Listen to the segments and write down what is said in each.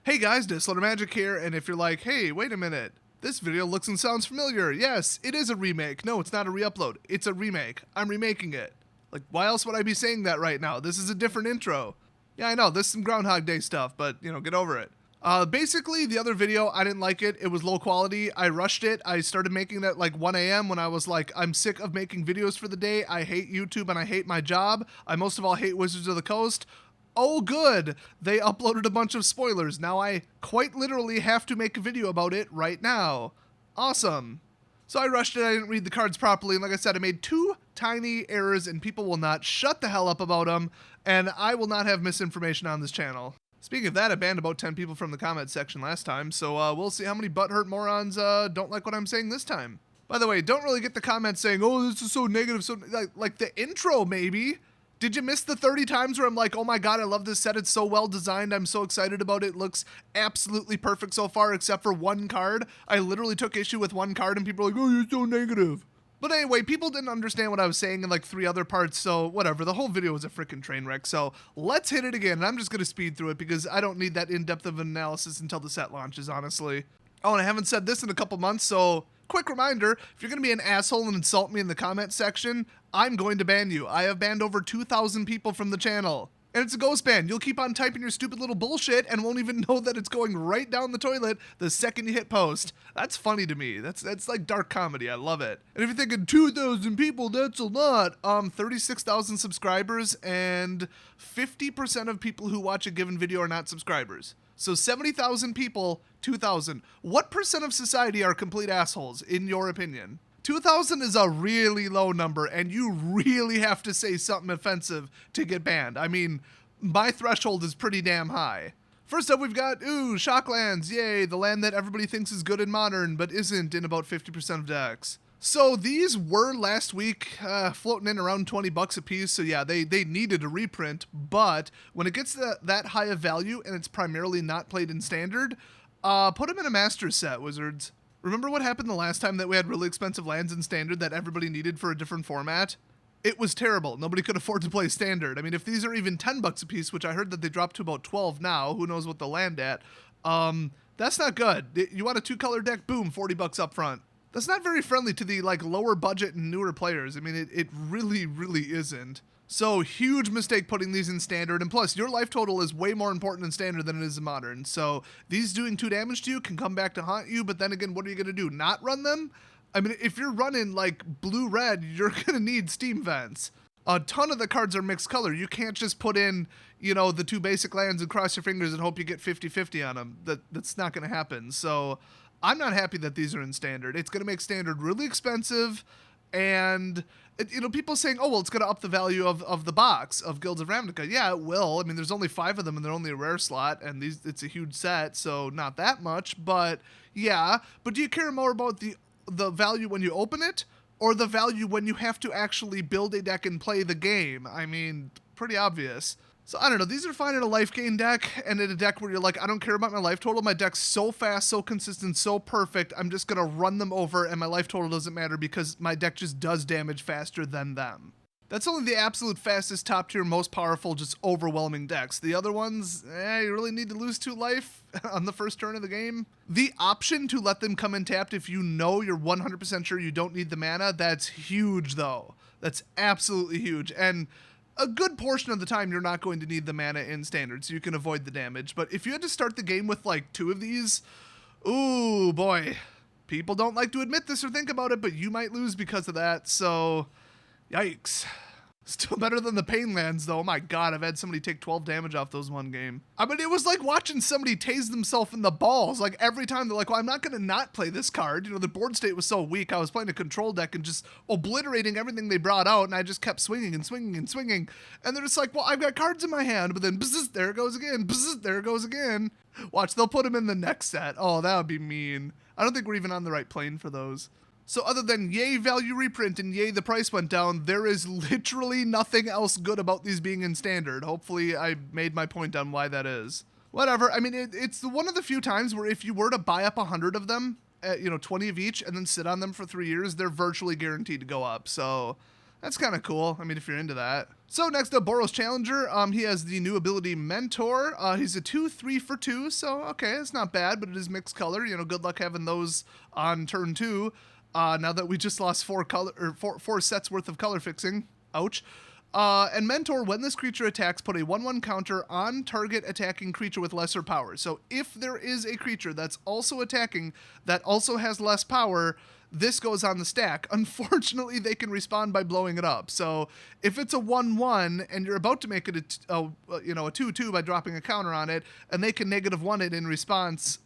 Hey guys, Disloader Magic here, and if you're like, hey, wait a minute, this video looks and sounds familiar. Yes, it is a remake. No, it's not a re-upload. It's a remake. I'm remaking it. Like, why else would I be saying that right now? This is a different intro. Yeah, I know, this is some Groundhog Day stuff, but, you know, get over it. Basically, the other video, I didn't like it. It was low quality. I rushed it. I started making it at like 1 a.m. when I was like, I'm sick of making videos for the day. I hate YouTube and I hate my job. I most of all hate Wizards of the Coast. Oh good, they uploaded a bunch of spoilers. Now I quite literally have to make a video about it right now. Awesome. So I rushed it, I didn't read the cards properly, and like I said, I made two tiny errors and people will not shut the hell up about them, and I will not have misinformation on this channel. Speaking of that, I banned about 10 people from the comment section last time, so we'll see how many butthurt morons don't like what I'm saying this time. By the way, don't really get the comments saying, oh, this is so negative, so like the intro maybe. Did you miss the 30 times where I'm like, oh my god, I love this set, it's so well designed, I'm so excited about it, looks absolutely perfect so far except for one card? I literally took issue with one card and people are like, oh, you're so negative. But anyway, people didn't understand what I was saying in like 3 other parts, so whatever, the whole video was a freaking train wreck, so let's hit it again, and I'm just gonna speed through it because I don't need that in-depth of an analysis until the set launches, honestly. Oh, and I haven't said this in a couple months, so quick reminder, if you're going to be an asshole and insult me in the comment section, I'm going to ban you. I have banned over 2,000 people from the channel. And it's a ghost ban. You'll keep on typing your stupid little bullshit and won't even know that it's going right down the toilet the second you hit post. That's funny to me. That's like dark comedy. I love it. And if you're thinking 2,000 people, that's a lot. 36,000 subscribers and 50% of people who watch a given video are not subscribers. So 70,000 people, 2,000. What percent of society are complete assholes, in your opinion? 2,000 is a really low number, and you really have to say something offensive to get banned. I mean, my threshold is pretty damn high. First up, we've got, Shocklands, yay, the land that everybody thinks is good and modern, but isn't in about 50% of decks. So these were last week floating in around 20 bucks a piece, so yeah, they needed a reprint, but when it gets to that high of value and it's primarily not played in Standard, put them in a Master set, Wizards. Remember what happened the last time that we had really expensive lands in Standard that everybody needed for a different format? It was terrible. Nobody could afford to play Standard. I mean, if these are even 10 bucks a piece, which I heard that they dropped to about 12 now, who knows what they'll land at, that's not good. You want a 2-color deck, boom, 40 bucks up front. That's not very friendly to the like lower budget and newer players. I mean, it really, really isn't. So huge mistake putting these in Standard, and plus your life total is way more important in Standard than it is in Modern. So these doing 2 damage to you can come back to haunt you, but then again, what are you gonna do? Not run them? I mean, if you're running like blue-red, you're gonna need steam vents. A ton of the cards are mixed color. You can't just put in, you know, the 2 basic lands and cross your fingers and hope you get 50-50 on them. That's not gonna happen. So I'm not happy that these are in Standard. It's going to make Standard really expensive, and people saying, oh, well, it's going to up the value of the box of Guilds of Ravnica. Yeah, it will. I mean, there's only 5 of them, and they're only a rare slot, and it's a huge set, so not that much, but yeah. But do you care more about the value when you open it, or the value when you have to actually build a deck and play the game? I mean, pretty obvious. So I don't know, these are fine in a life gain deck, and in a deck where you're like, I don't care about my life total, my deck's so fast, so consistent, so perfect, I'm just gonna run them over and my life total doesn't matter because my deck just does damage faster than them. That's only the absolute fastest, top tier, most powerful, just overwhelming decks. The other ones, you really need to lose 2 life on the first turn of the game. The option to let them come in tapped if you know you're 100% sure you don't need the mana, that's huge though. That's absolutely huge, and a good portion of the time you're not going to need the mana in Standard, so you can avoid the damage. But if you had to start the game with like 2 of these, ooh boy, people don't like to admit this or think about it, but you might lose because of that, so yikes. Still better than the pain lands though. Oh my god, I've had somebody take 12 damage off those one game. I mean, it was like watching somebody tase themselves in the balls. Like every time they're like, well, I'm not gonna not play this card. You know, the board state was so weak. I was playing a control deck and just obliterating everything they brought out, and I just kept swinging and swinging and swinging. And they're just like, well, I've got cards in my hand, but then bzz, there it goes again, bzz, there it goes again. Watch, they'll put them in the next set. Oh, that would be mean. I don't think we're even on the right plane for those. So other than yay value reprint and yay the price went down, there is literally nothing else good about these being in Standard. Hopefully I made my point on why that is. Whatever, I mean, it's one of the few times where if you were to buy up 100 of them, 20 of each, and then sit on them for 3 years, they're virtually guaranteed to go up. So, That's kind of cool. I mean, if you're into that. So next up, Boros Challenger. He has the new ability Mentor. He's a 2/3 for 2, so okay, it's not bad, but it is mixed color. You know, good luck having those on turn 2. Now that we just lost four sets worth of color fixing. Ouch. And Mentor, when this creature attacks, put a 1/1 counter on target attacking creature with lesser power. So if there is a creature that's also attacking that also has less power, this goes on the stack. Unfortunately, they can respond by blowing it up. So if it's a 1/1 and you're about to make it a 2/2 by dropping a counter on it, and they can -1 it in response,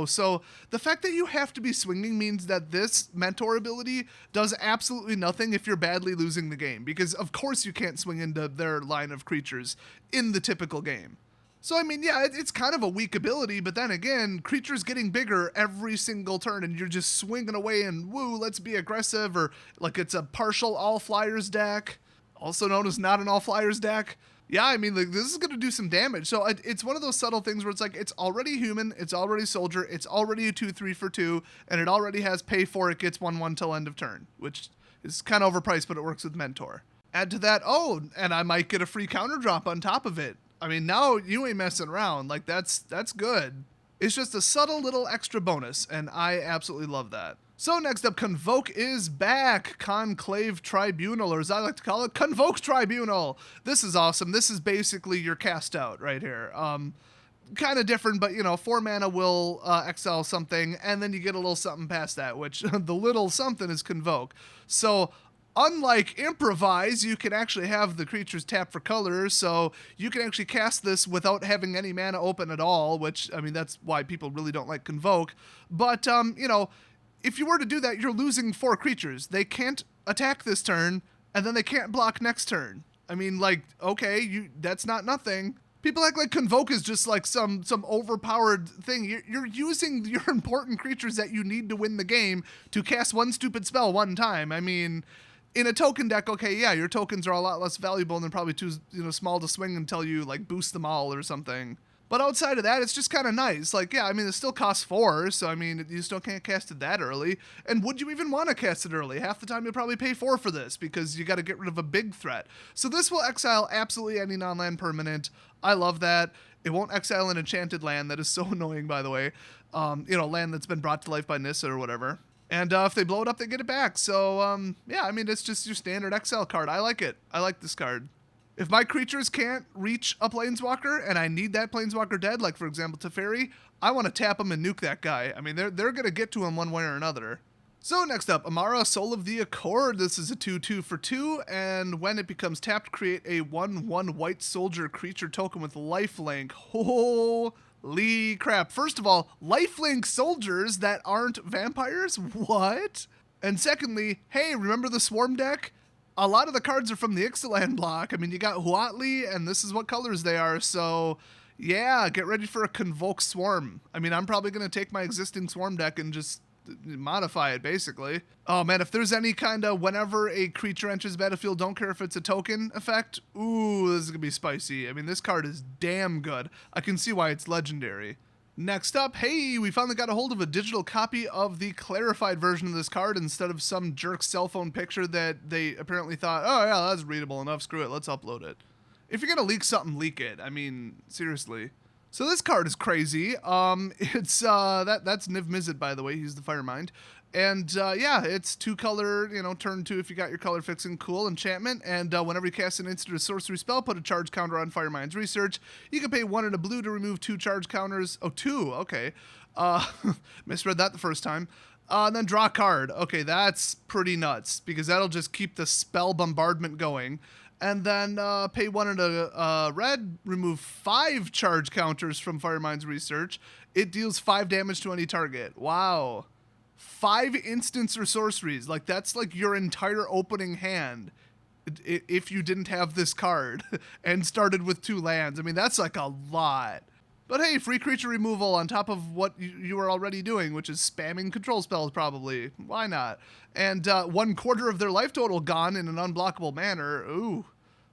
So the fact that you have to be swinging means that this Mentor ability does absolutely nothing if you're badly losing the game, because of course you can't swing into their line of creatures in the typical game. So, I mean, yeah, it's kind of a weak ability, but then again, creatures getting bigger every single turn, and you're just swinging away and, woo, let's be aggressive, or like it's a partial all-flyers deck, also known as not an all-flyers deck. Yeah, I mean, like, this is going to do some damage. So it's one of those subtle things where it's like, it's already human, it's already soldier, it's already a 2/3 for 2, and it already has pay for it, gets 1/1 till end of turn, which is kind of overpriced, but it works with Mentor. Add to that, and I might get a free counter drop on top of it. I mean, now you ain't messing around. Like, that's good. It's just a subtle little extra bonus, and I absolutely love that. So next up, Convoke is back. Conclave Tribunal, or as I like to call it, Convoke Tribunal. This is awesome. This is basically your cast out right here. Kind of different, but, 4 mana will exile something, and then you get a little something past that, which the little something is Convoke. So unlike Improvise, you can actually have the creatures tap for colors, so you can actually cast this without having any mana open at all, which, I mean, that's why people really don't like Convoke. But, if you were to do that, you're losing 4 creatures. They can't attack this turn, and then they can't block next turn. I mean, like, okay, that's not nothing. People act like Convoke is just like some overpowered thing. You're using your important creatures that you need to win the game to cast one stupid spell one time. I mean, in a token deck, okay, yeah, your tokens are a lot less valuable and they're probably too small to swing until you like boost them all or something. But outside of that, it's just kind of nice. Like, yeah, I mean, it still costs 4, so I mean, you still can't cast it that early. And would you even want to cast it early? Half the time you'll probably pay 4 for this because you got to get rid of a big threat. So this will exile absolutely any non-land permanent. I love that. It won't exile an enchanted land. That is so annoying, by the way. Land that's been brought to life by Nissa or whatever. And if they blow it up, they get it back. So, yeah, I mean, it's just your standard exile card. I like it. I like this card. If my creatures can't reach a Planeswalker and I need that Planeswalker dead, like, for example, Teferi, I want to tap him and nuke that guy. I mean, they're going to get to him one way or another. So next up, Amara, Soul of the Accord. This is a 2/2 for 2, and when it becomes tapped, create a 1/1 white soldier creature token with lifelink. Holy crap. First of all, lifelink soldiers that aren't vampires? What? And secondly, hey, remember the Swarm deck? A lot of the cards are from the Ixalan block. I mean, you got Huatli, and this is what colors they are, so yeah, get ready for a Convoke Swarm. I mean, I'm probably going to take my existing Swarm deck and just modify it, basically. Oh man, if there's any kind of whenever a creature enters the battlefield, don't care if it's a token effect, ooh, this is gonna be spicy. I mean, this card is damn good. I can see why it's legendary. Next up, hey, we finally got a hold of a digital copy of the clarified version of this card instead of some jerk cell phone picture that they apparently thought, oh yeah, that's readable enough, screw it, let's upload it. If you're gonna leak something, leak it. I mean, seriously. So this card is crazy. It's that's Niv Mizzet, by the way. He's the Firemind. And yeah, it's 2-color, turn 2 if you got your color fixing, cool, enchantment. And whenever you cast an instant or sorcery spell, put a charge counter on Firemind's Research. You can pay 1 and a blue to remove 2 charge counters. Oh, 2, okay. Misread that the first time. And then draw a card. Okay, that's pretty nuts, because that'll just keep the spell bombardment going. And then pay 1 and a red, remove 5 charge counters from Firemind's Research. It deals 5 damage to any target. Wow. 5 instants or sorceries. Like, that's like your entire opening hand if you didn't have this card and started with 2 lands. I mean, that's like a lot. But hey, free creature removal on top of what you were already doing, which is spamming control spells probably. Why not? And 1/4 of their life total gone in an unblockable manner. Ooh.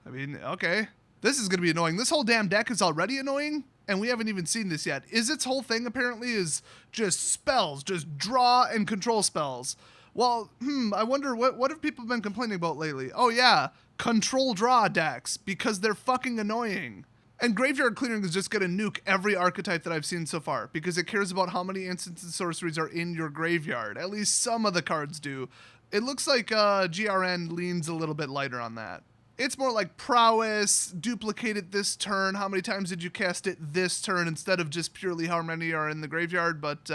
I mean, okay. This is going to be annoying. This whole damn deck is already annoying, and we haven't even seen this yet. Its whole thing apparently is just spells, just draw and control spells. Well, I wonder what have people been complaining about lately? Oh yeah, control draw decks, because they're fucking annoying. And graveyard clearing is just gonna nuke every archetype that I've seen so far, because it cares about how many instants and sorceries are in your graveyard. At least some of the cards do. It looks like GRN leans a little bit lighter on that. It's more like prowess, duplicate it this turn, how many times did you cast it this turn, instead of just purely how many are in the graveyard, but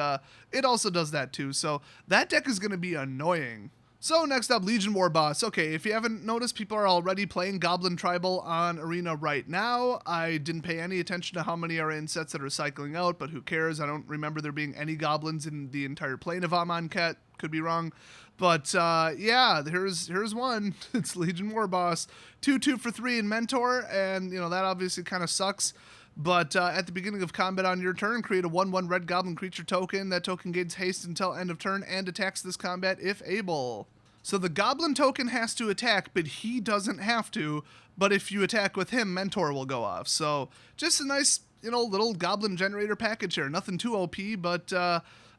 it also does that too, so that deck is going to be annoying. So next up, Legion War Boss. Okay, if you haven't noticed, people are already playing Goblin Tribal on Arena right now. I didn't pay any attention to how many are in sets that are cycling out, but who cares? I don't remember there being any goblins in the entire plane of Amonkhet. Could be wrong. But yeah, here's one. It's Legion War Boss. 2/2 for 3 in Mentor, and that obviously kind of sucks. But at the beginning of combat on your turn, create a 1/1 red goblin creature token. That token gains haste until end of turn and attacks this combat if able. So the goblin token has to attack, but he doesn't have to. But if you attack with him, Mentor will go off. So just a nice, little goblin generator package here. Nothing too OP, but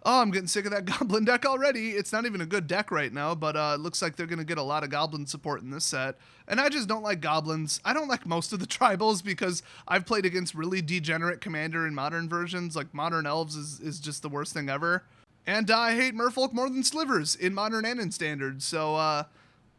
I'm getting sick of that goblin deck already. It's not even a good deck right now, but it looks like they're going to get a lot of goblin support in this set. And I just don't like goblins. I don't like most of the tribals because I've played against really degenerate commander in modern versions. Like Modern Elves is just the worst thing ever. And I hate merfolk more than slivers in modern and in standard. So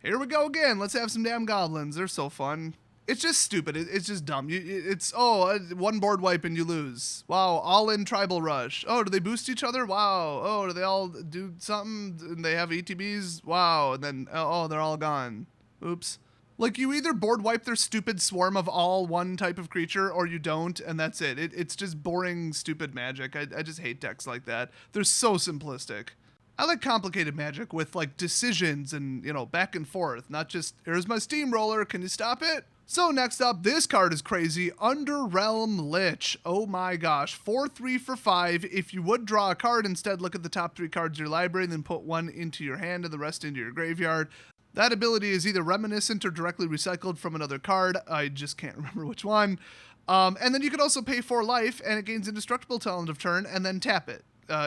here we go again. Let's have some damn goblins. They're so fun. It's just stupid. It's just dumb. It's one board wipe and you lose. Wow, all in tribal rush. Oh, do they boost each other? Wow. Oh, do they all do something and they have ETBs? Wow. And then they're all gone. Oops. Like, you either board wipe their stupid swarm of all one type of creature or you don't, and that's it. It's just boring, stupid magic. I just hate decks like that. They're so simplistic. I like complicated magic with, like, decisions and, back and forth, not just, here's my steamroller, can you stop it? So next up, this card is crazy, Underrealm Lich. Oh my gosh, 4/3 for 5. If you would draw a card, instead look at the top 3 cards of your library, then put one into your hand and the rest into your graveyard. That ability is either reminiscent or directly recycled from another card. I just can't remember which one. And then you can also pay 4 life, and it gains indestructible till end of turn, and then tap it.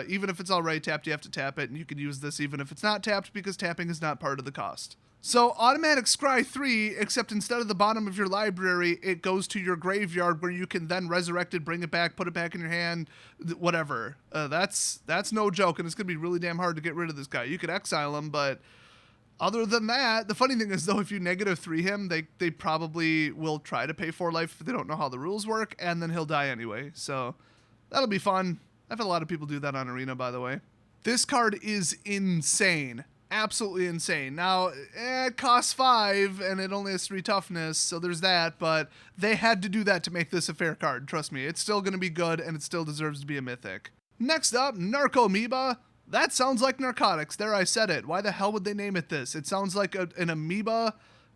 Even if it's already tapped, you have to tap it, and you can use this even if it's not tapped, because tapping is not part of the cost. So automatic scry 3, except instead of the bottom of your library, it goes to your graveyard where you can then resurrect it, bring it back, put it back in your hand, whatever. That's no joke, and it's going to be really damn hard to get rid of this guy. You could exile him, but other than that, the funny thing is, though, if you -3 him, they probably will try to pay 4 life if they don't know how the rules work, and then he'll die anyway. So that'll be fun. I've had a lot of people do that on Arena, by the way. This card is insane. Absolutely insane. Now, it costs 5, and it only has 3 toughness, so there's that, but they had to do that to make this a fair card. Trust me, it's still going to be good, and it still deserves to be a mythic. Next up, Newark Amoeba. That sounds like narcotics. There, I said it. Why the hell would they name it this? It sounds like an amoeba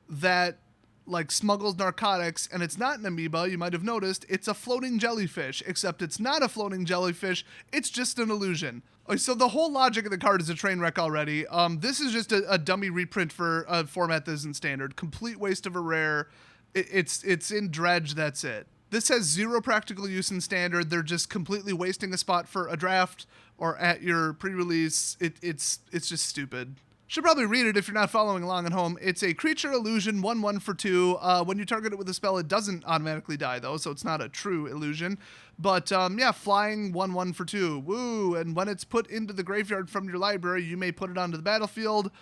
that, like, smuggles narcotics, and it's not an amoeba. You might have noticed. It's a floating jellyfish, except it's not a floating jellyfish. It's just an illusion. So the whole logic of the card is a train wreck already. This is just a dummy reprint for a format that isn't standard. Complete waste of a rare. It's in Dredge, that's it. This has 0 practical use in standard. They're just completely wasting a spot for a draft or at your pre-release. It's just stupid. Should probably read it if you're not following along at home. It's a creature illusion, 1/1 for 2. When you target it with a spell, it doesn't automatically die, though, so it's not a true illusion. But, yeah, flying 1/1 for 2. Woo! And when it's put into the graveyard from your library, you may put it onto the battlefield.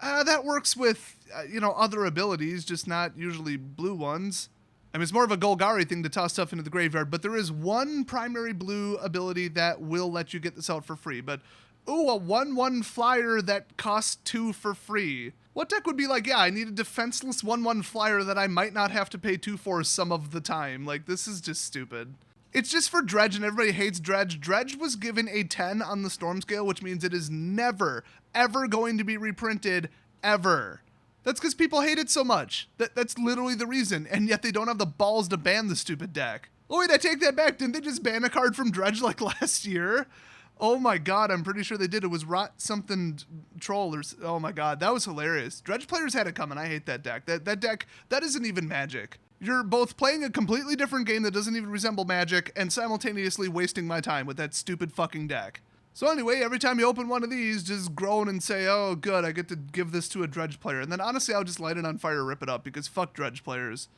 That works with, other abilities, just not usually blue ones. I mean, it's more of a Golgari thing to toss stuff into the graveyard, but there is one primary blue ability that will let you get this out for free. But, ooh, a 1/1 flyer that costs 2 for free. What deck would be like, yeah, I need a defenseless 1/1 flyer that I might not have to pay 2 for some of the time. Like, this is just stupid. It's just for Dredge, and everybody hates Dredge. Dredge was given a 10 on the Storm scale, which means it is never, ever going to be reprinted, ever. That's because people hate it so much. That's literally the reason, and yet they don't have the balls to ban the stupid deck. Oh wait, I take that back. Didn't they just ban a card from Dredge like last year? Oh my god, I'm pretty sure they did. It was Rot something Troll or... Oh my god, that was hilarious. Dredge players had it coming. I hate that deck. That deck, that isn't even Magic. You're both playing a completely different game that doesn't even resemble Magic and simultaneously wasting my time with that stupid fucking deck. So anyway, every time you open one of these, just groan and say, oh, good, I get to give this to a Dredge player. And then honestly, I'll just light it on fire, rip it up, because fuck Dredge players.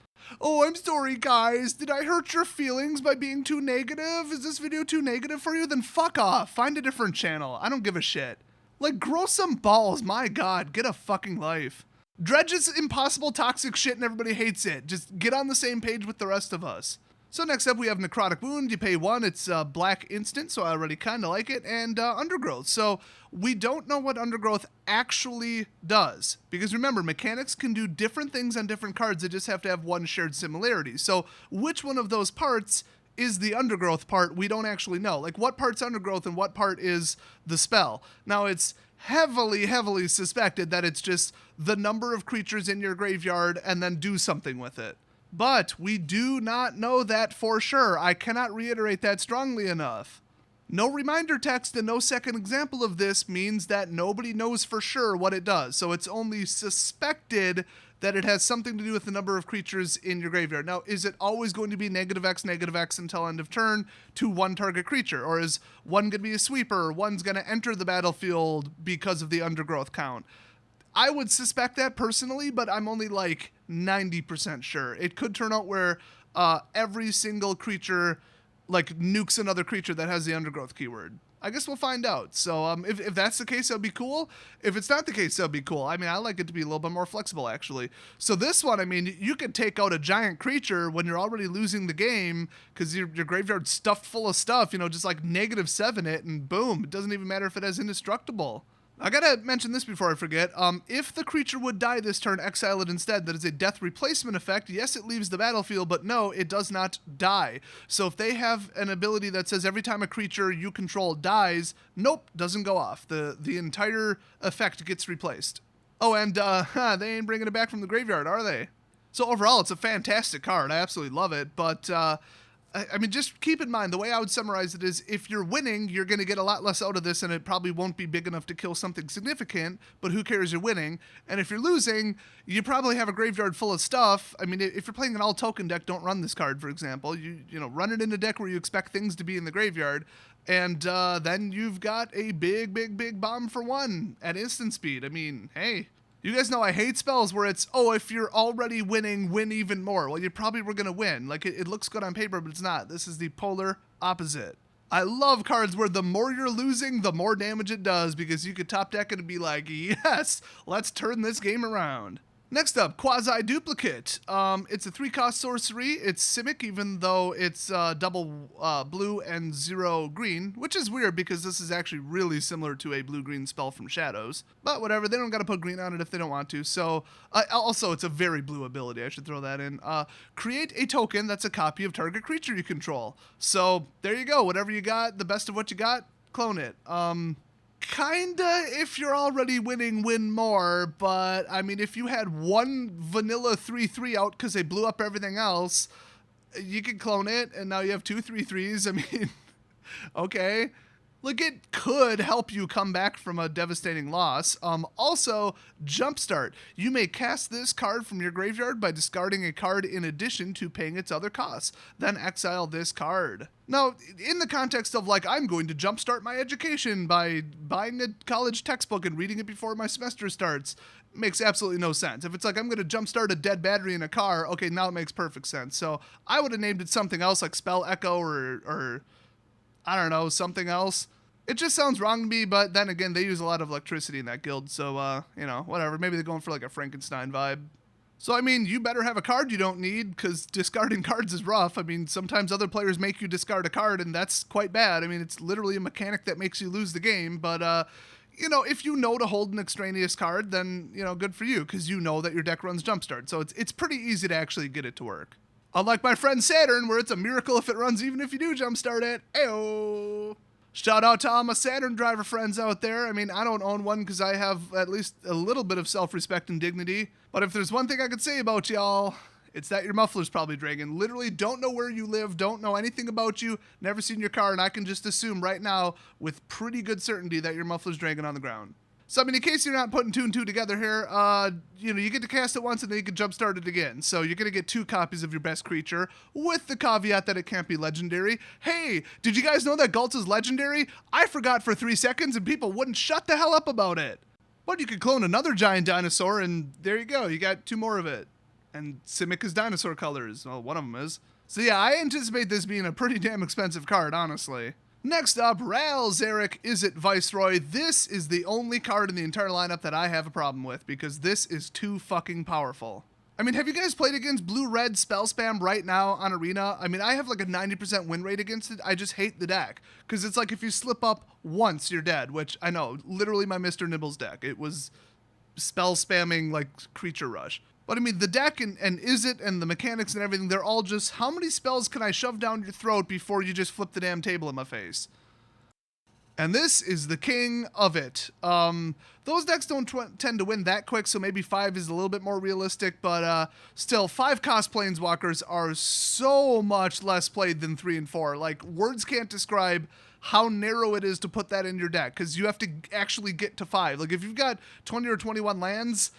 Oh, I'm sorry, guys. Did I hurt your feelings by being too negative? Is this video too negative for you? Then fuck off. Find a different channel. I don't give a shit. Like, grow some balls. My God, get a fucking life. Dredge is impossible toxic shit and everybody hates it. Just get on the same page with the rest of us. So next up we have Necrotic Wound. You pay 1, it's black instant, so I already kind of like it, and Undergrowth. So we don't know what Undergrowth actually does, because remember, mechanics can do different things on different cards, they just have to have one shared similarity. So which one of those parts is the Undergrowth part, we don't actually know. Like, what part's Undergrowth and what part is the spell? Now, it's heavily suspected that it's just the number of creatures in your graveyard and then do something with it. But we do not know that for sure. I cannot reiterate that strongly enough. No reminder text and no second example of this means that nobody knows for sure what it does. So it's only suspected that it has something to do with the number of creatures in your graveyard. Now, is it always going to be -X until end of turn to one target creature? Or is one going to be a sweeper? One's going to enter the battlefield because of the Undergrowth count? I would suspect that personally, but I'm only like 90% sure. It could turn out where every single creature like nukes another creature that has the Undergrowth keyword. I guess we'll find out. So if that's the case, that'd be cool. If it's not the case, that'd be cool. I mean, I like it to be a little bit more flexible, actually. So this one, I mean, you could take out a giant creature when you're already losing the game because your graveyard's stuffed full of stuff, you know, just like -7 it, and boom, it doesn't even matter if it has indestructible. I gotta mention this before I forget. If the creature would die this turn, exile it instead. That is a death replacement effect. Yes, it leaves the battlefield, but no, it does not die. So if they have an ability that says every time a creature you control dies, nope, doesn't go off. The entire effect gets replaced. Oh, and they ain't bringing it back from the graveyard, are they? So overall, it's a fantastic card. I absolutely love it, but I mean, just keep in mind, the way I would summarize it is, if you're winning, you're going to get a lot less out of this, and it probably won't be big enough to kill something significant, but who cares, you're winning. And if you're losing, you probably have a graveyard full of stuff. I mean, if you're playing an all-token deck, don't run this card, for example. You know, run it in a deck where you expect things to be in the graveyard, and then you've got a big bomb for 1 at instant speed. I mean, hey. You guys know I hate spells where it's, oh, if you're already winning, win even more. Well, you probably were going to win. Like, it looks good on paper, but it's not. This is the polar opposite. I love cards where the more you're losing, the more damage it does, because you could top deck it and be like, yes, let's turn this game around. Next up, Quasi Duplicate. It's a 3-cost sorcery. It's Simic, even though it's double blue and 0 green, which is weird because this is actually really similar to a blue-green spell from Shadows. But whatever, they don't gotta put green on it if they don't want to. So, also, it's a very blue ability. I should throw that in. Create a token that's a copy of target creature you control. So, there you go. Whatever you got, the best of what you got, clone it. Kinda, if you're already winning, win more, but I mean, if you had one vanilla 3/3 out because they blew up everything else, you could clone it, and now you have 2 3/3s. I mean, okay. Like, it could help you come back from a devastating loss. Also, Jumpstart. You may cast this card from your graveyard by discarding a card in addition to paying its other costs. Then exile this card. Now, in the context of, like, I'm going to jumpstart my education by buying a college textbook and reading it before my semester starts, makes absolutely no sense. If it's like, I'm going to jumpstart a dead battery in a car, okay, now it makes perfect sense. So I would have named it something else, like Spell Echo or I don't know, something else. It just sounds wrong to me, but then again, they use a lot of electricity in that guild, so, you know, whatever. Maybe they're going for, like, a Frankenstein vibe. So, I mean, you better have a card you don't need, because discarding cards is rough. I mean, sometimes other players make you discard a card, and that's quite bad. I mean, it's literally a mechanic that makes you lose the game, but, you know, if you know to hold an extraneous card, then, you know, good for you, because you know that your deck runs Jumpstart, so it's pretty easy to actually get it to work. Unlike my friend Saturn, where it's a miracle if it runs even if you do Jumpstart it. Ayo! Shout out to all my Saturn driver friends out there. I mean, I don't own one because I have at least a little bit of self-respect and dignity. But if there's one thing I could say about y'all, it's that your muffler's probably dragging. Literally don't know where you live, don't know anything about you, never seen your car, and I can just assume right now with pretty good certainty that your muffler's dragging on the ground. So, I mean, in case you're not putting 2 and 2 together here, you get to cast it once and then you can jumpstart it again. So you're going to get 2 copies of your best creature with the caveat that it can't be legendary. Hey, did you guys know that Galt is legendary? I forgot for 3 seconds and people wouldn't shut the hell up about it. But you could clone another giant dinosaur and there you go. You got 2 more of it. And Simic is dinosaur colors. Well, one of them is. So yeah, I anticipate this being a pretty damn expensive card, honestly. Next up, Ral Zarek Izzet Viceroy. This is the only card in the entire lineup that I have a problem with because this is too fucking powerful. I mean, have you guys played against blue-red spell spam right now on Arena? I mean, I have like a 90% win rate against it. I just hate the deck because it's like if you slip up once, you're dead, which I know, literally my Mr. Nibbles deck. It was spell spamming like Creature Rush. But I mean, the deck and Izzet and the mechanics and everything, they're all just, how many spells can I shove down your throat before you just flip the damn table in my face? And this is the king of it. Those decks don't tend to win that quick, so maybe 5 is a little bit more realistic, but still, 5-cost Planeswalkers are so much less played than 3 and 4. Like, words can't describe how narrow it is to put that in your deck, because you have to actually get to 5. Like, if you've got 20 or 21 lands,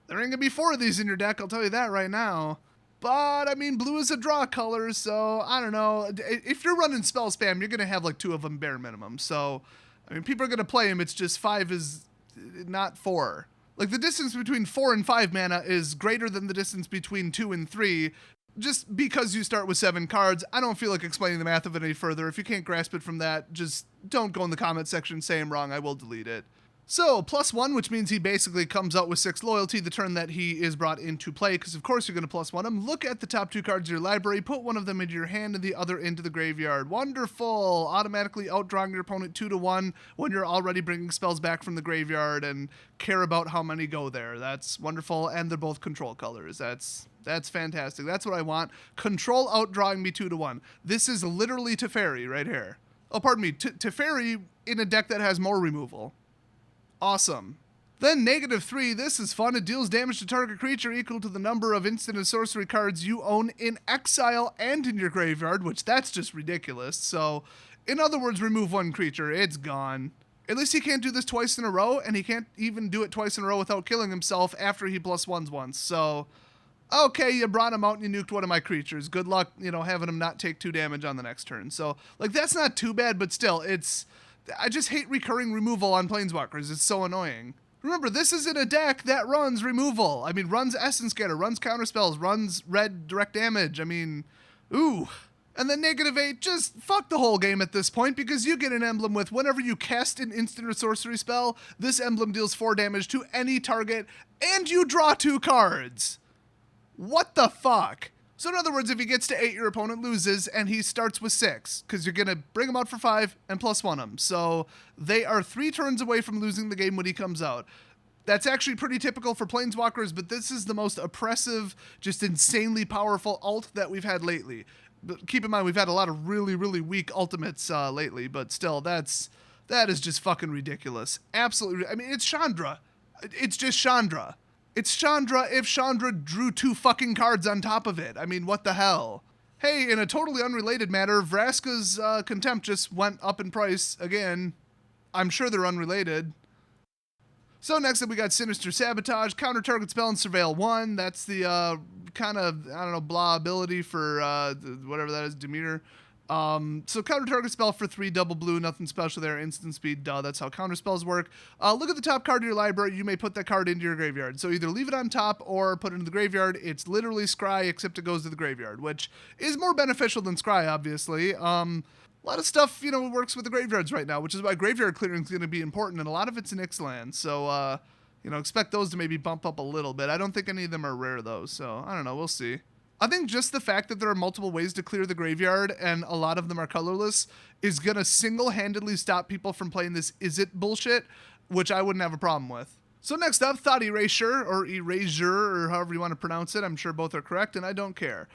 there ain't gonna be 4 of these in your deck, I'll tell you that right now. But, I mean, blue is a draw color, so, I don't know. If you're running spell spam, you're gonna have, like, 2 of them bare minimum. So, I mean, people are gonna play them, it's just 5 is not 4. Like, the distance between 4 and 5 mana is greater than the distance between 2 and 3, just because you start with 7 cards. I don't feel like explaining the math of it any further. If you can't grasp it from that, just don't go in the comment section and say I'm wrong, I will delete it. So, +1, which means he basically comes out with 6 loyalty the turn that he is brought into play, because of course you're going to +1 him. Look at the top 2 cards of your library, put one of them into your hand and the other into the graveyard. Wonderful! Automatically outdrawing your opponent 2-1 when you're already bringing spells back from the graveyard and care about how many go there. That's wonderful, and they're both control colors. That's fantastic. That's what I want. Control outdrawing me 2-1. This is literally Teferi right here. Oh, pardon me. Teferi in a deck that has more removal. Awesome. Then -3, this is fun. It deals damage to target creature equal to the number of instant and sorcery cards you own in exile and in your graveyard, which that's just ridiculous. So, in other words, remove 1 creature. It's gone. At least he can't do this twice in a row, and he can't even do it twice in a row without killing himself after he +1s once. So, okay, you brought him out and you nuked one of my creatures. Good luck, having him not take 2 damage on the next turn. So, like, that's not too bad, but still, I just hate recurring removal on Planeswalkers. It's so annoying. Remember, this isn't a deck that runs removal. I mean, runs Essence Scatter, runs Counterspells, runs red direct damage. I mean, ooh. And then -8, just fuck the whole game at this point, because you get an emblem with whenever you cast an instant or sorcery spell, this emblem deals 4 damage to any target, and you draw 2 cards. What the fuck? So in other words, if he gets to 8, your opponent loses, and he starts with 6, because you're going to bring him out for 5 and +1 him. So they are 3 turns away from losing the game when he comes out. That's actually pretty typical for Planeswalkers, but this is the most oppressive, just insanely powerful ult that we've had lately. But keep in mind, we've had a lot of really, really weak ultimates lately, but still, that is just fucking ridiculous. Absolutely. I mean, it's Chandra. It's just Chandra. It's Chandra if Chandra drew 2 fucking cards on top of it. I mean, what the hell? Hey, in a totally unrelated matter, Vraska's Contempt just went up in price again. I'm sure they're unrelated. So next up we got Sinister Sabotage, counter target spell and surveil 1. That's the kind of, I don't know, blah ability for whatever that is, Demeter. So counter target spell for 3, double blue, nothing special there, instant speed, duh, that's how counter spells work. Look at the top card of your library, you may put that card into your graveyard. So either leave it on top or put it in the graveyard. It's literally Scry, except it goes to the graveyard, which is more beneficial than Scry, obviously. A lot of stuff, works with the graveyards right now, which is why graveyard clearing is going to be important, and a lot of it's in Ixalan, so, expect those to maybe bump up a little bit. I don't think any of them are rare, though, so I don't know, we'll see. I think just the fact that there are multiple ways to clear the graveyard, and a lot of them are colorless, is going to single-handedly stop people from playing this Izzet bullshit, which I wouldn't have a problem with. So next up, Thought Erasure, or however you want to pronounce it. I'm sure both are correct, and I don't care.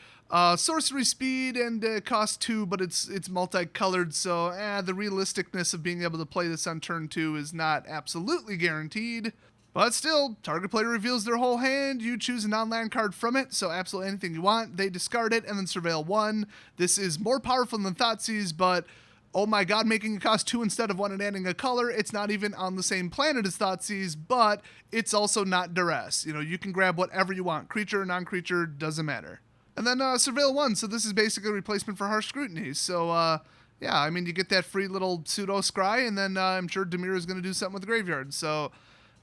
Sorcery speed and cost 2, but it's multicolored, so the realisticness of being able to play this on turn 2 is not absolutely guaranteed. But still, target player reveals their whole hand, you choose a non-land card from it, so absolutely anything you want, they discard it, and then surveil 1. This is more powerful than Thoughtseize, but oh my god, making it cost 2 instead of 1 and adding a color. It's not even on the same planet as Thoughtseize, but it's also not duress. You know, you can grab whatever you want. Creature or non-creature, doesn't matter. And then Surveil 1, so this is basically a replacement for Harsh Scrutiny. So, yeah, I mean, you get that free little pseudo scry, and then I'm sure Dimir is going to do something with the graveyard. So,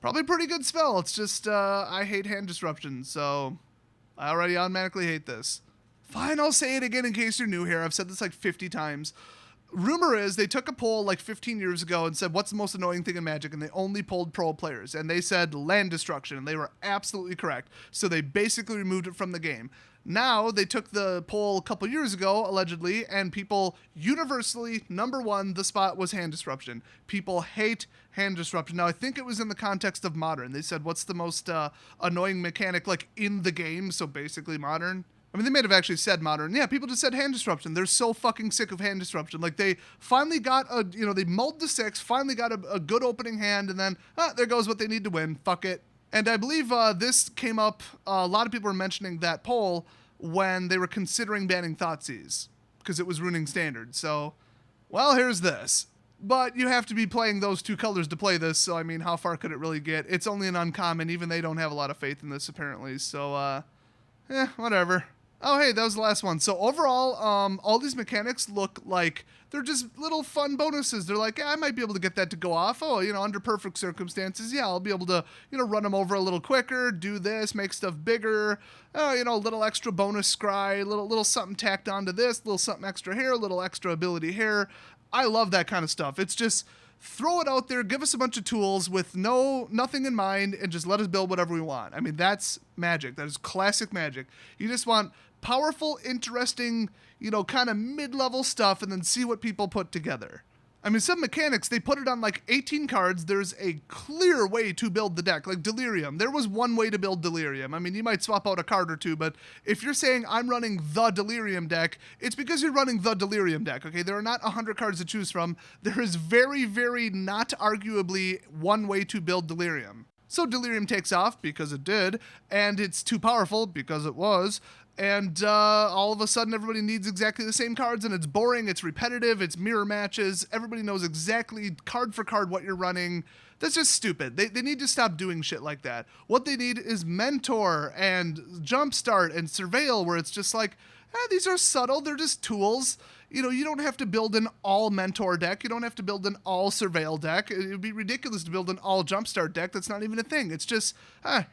probably a pretty good spell. It's just, I hate hand disruption, so I already automatically hate this. Fine, I'll say it again in case you're new here. I've said this like 50 times. Rumor is they took a poll like 15 years ago and said, what's the most annoying thing in Magic? And they only polled pro players. And they said land destruction, and they were absolutely correct. So they basically removed it from the game. Now, they took the poll a couple years ago, allegedly, and people universally, number one, the spot was hand disruption. People hate hand disruption. Now, I think it was in the context of Modern. They said, what's the most annoying mechanic, like, in the game? So basically Modern. I mean, they may have actually said Modern. Yeah, people just said hand disruption. They're so fucking sick of hand disruption. Like, they finally got they mulled the 6, finally got a good opening hand, and then, there goes what they need to win. Fuck it. And I believe this came up, a lot of people were mentioning that poll when they were considering banning Thoughtseize, because it was ruining Standard. So, well, here's this. But you have to be playing those 2 colors to play this, so I mean, how far could it really get? It's only an uncommon, even they don't have a lot of faith in this, apparently, so, whatever. Oh, hey, that was the last one. So overall, all these mechanics look like they're just little fun bonuses. They're like, I might be able to get that to go off. Oh, under perfect circumstances, yeah, I'll be able to, run them over a little quicker, do this, make stuff bigger. Oh, a little extra bonus scry, little something tacked onto this, little something extra here, a little extra ability here. I love that kind of stuff. It's just throw it out there, give us a bunch of tools with nothing in mind, and just let us build whatever we want. I mean, that's Magic. That is classic Magic. You just want powerful, interesting, kind of mid-level stuff, and then see what people put together. I mean, some mechanics, they put it on like 18 cards. There's a clear way to build the deck, like Delirium. There was one way to build Delirium. I mean, you might swap out a card or two, but if you're saying I'm running the Delirium deck, it's because you're running the Delirium deck, okay? There are not 100 cards to choose from. There is very, very not arguably one way to build Delirium. So Delirium takes off, because it did, and it's too powerful, because it was, and all of a sudden everybody needs exactly the same cards, and it's boring, it's repetitive, it's mirror matches, everybody knows exactly card for card what you're running. That's just stupid. They need to stop doing shit like that. What they need is Mentor and Jumpstart and Surveil, where it's just like, these are subtle, they're just tools. You don't have to build an all Mentor deck. You don't have to build an all Surveil deck. It would be ridiculous to build an all Jumpstart deck. That's not even a thing. It's just,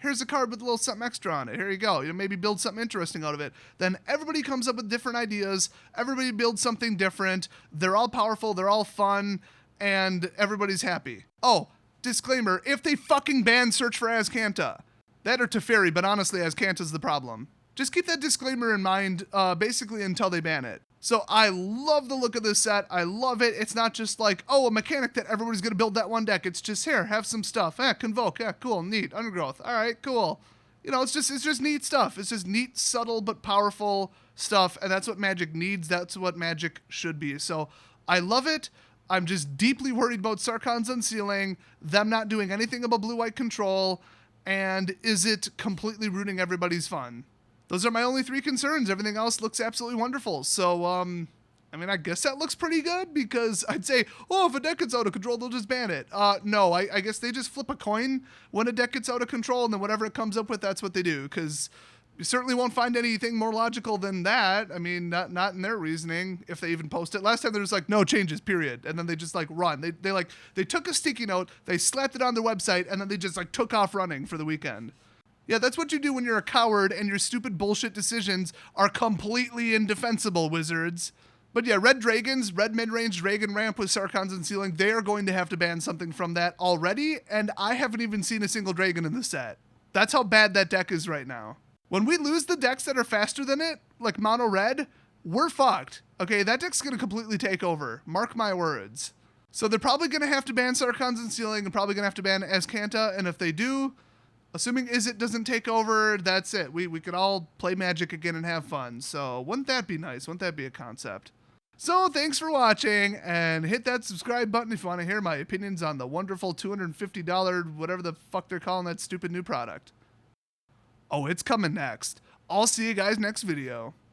here's a card with a little something extra on it. Here you go. Maybe build something interesting out of it. Then everybody comes up with different ideas. Everybody builds something different. They're all powerful. They're all fun. And everybody's happy. Oh, disclaimer. If they fucking ban Search for Azcanta. That or Teferi, but honestly, Azcanta's the problem. Just keep that disclaimer in mind, basically until they ban it. So I love the look of this set. I love it. It's not just like, oh, a mechanic that everybody's going to build that one deck. It's just, here, have some stuff. Convoke. Yeah, cool, neat. Undergrowth. All right, cool. It's just neat stuff. It's just neat, subtle, but powerful stuff. And that's what Magic needs. That's what Magic should be. So I love it. I'm just deeply worried about Sarkhan's Unsealing, them not doing anything about blue-white control, and is it completely ruining everybody's fun? Those are my only 3 concerns. Everything else looks absolutely wonderful. So, I mean, I guess that looks pretty good, because I'd say, oh, if a deck gets out of control, they'll just ban it. No, I guess they just flip a coin when a deck gets out of control, and then whatever it comes up with, that's what they do, because you certainly won't find anything more logical than that. I mean, not in their reasoning, if they even post it. Last time there was like, no changes, period. And then they just like run. They took a sticky note, they slapped it on their website, and then they just like took off running for the weekend. Yeah, that's what you do when you're a coward and your stupid bullshit decisions are completely indefensible, Wizards. But yeah, red dragons, red mid-range dragon ramp with Sarkhan's Unsealing, they are going to have to ban something from that already, and I haven't even seen a single dragon in the set. That's how bad that deck is right now. When we lose the decks that are faster than it, like mono red, we're fucked. Okay, that deck's going to completely take over. Mark my words. So they're probably going to have to ban Sarkhan's Unsealing and probably going to have to ban Azcanta, and if they do, assuming Izzet doesn't take over, that's it. We could all play Magic again and have fun. So wouldn't that be nice? Wouldn't that be a concept? So thanks for watching, and hit that subscribe button if you want to hear my opinions on the wonderful $250, whatever the fuck they're calling that stupid new product. Oh, it's coming next. I'll see you guys next video.